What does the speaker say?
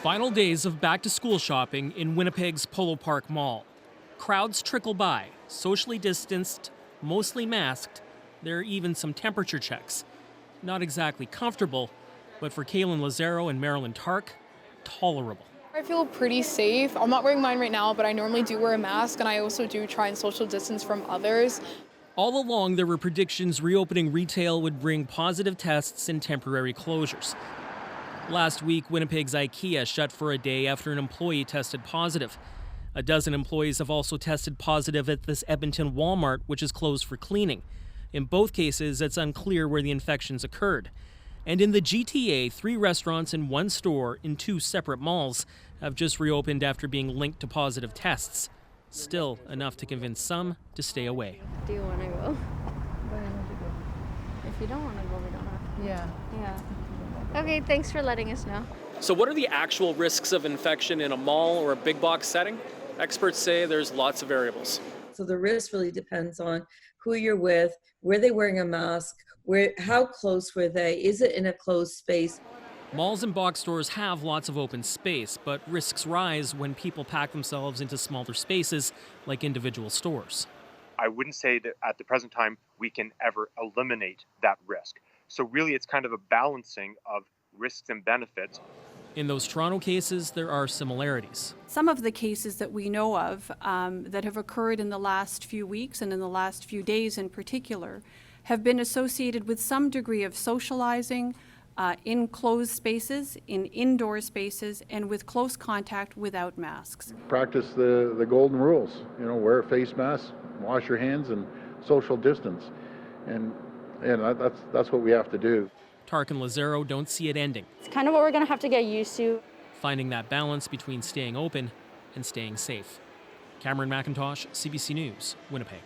Final days of back-to-school shopping in Winnipeg's Polo Park Mall. Crowds trickle by, socially distanced, mostly masked. There are even some temperature checks. Not exactly comfortable, but for Kaylin Lazaro and Marilyn Tark, tolerable. I feel pretty safe. I'm not wearing mine right now, but I normally do wear a mask, and I also do try and social distance from others. All along, there were predictions reopening retail would bring positive tests and temporary closures. Last week, Winnipeg's IKEA shut for a day after an employee tested positive. A dozen employees have also tested positive at this Edmonton Walmart, which is closed for cleaning. In both cases, it's unclear where the infections occurred. And in the GTA, 3 restaurants and 1 store in 2 separate malls have just reopened after being linked to positive tests. Still enough to convince some to stay away. Do you want to go? Where would you go? If you don't want to go, we don't have to. Yeah. Okay, thanks for letting us know. So what are the actual risks of infection in a mall or a big box setting? Experts say there's lots of variables. So the risk really depends on who you're with, were they wearing a mask, how close were they, is it in a closed space? Malls and box stores have lots of open space, but risks rise when people pack themselves into smaller spaces like individual stores. I wouldn't say that at the present time we can ever eliminate that risk. So really it's kind of a balancing of risks and benefits. In those Toronto cases, there are similarities. Some of the cases that we know of that have occurred in the last few weeks and in the last few days in particular have been associated with some degree of socializing in closed spaces, in indoor spaces, and with close contact without masks. Practice the golden rules. Wear a face mask, wash your hands, and social distance. And that's what we have to do. Tark and Lazaro don't see it ending. It's kind of what we're going to have to get used to. Finding that balance between staying open and staying safe. Cameron McIntosh, CBC News, Winnipeg.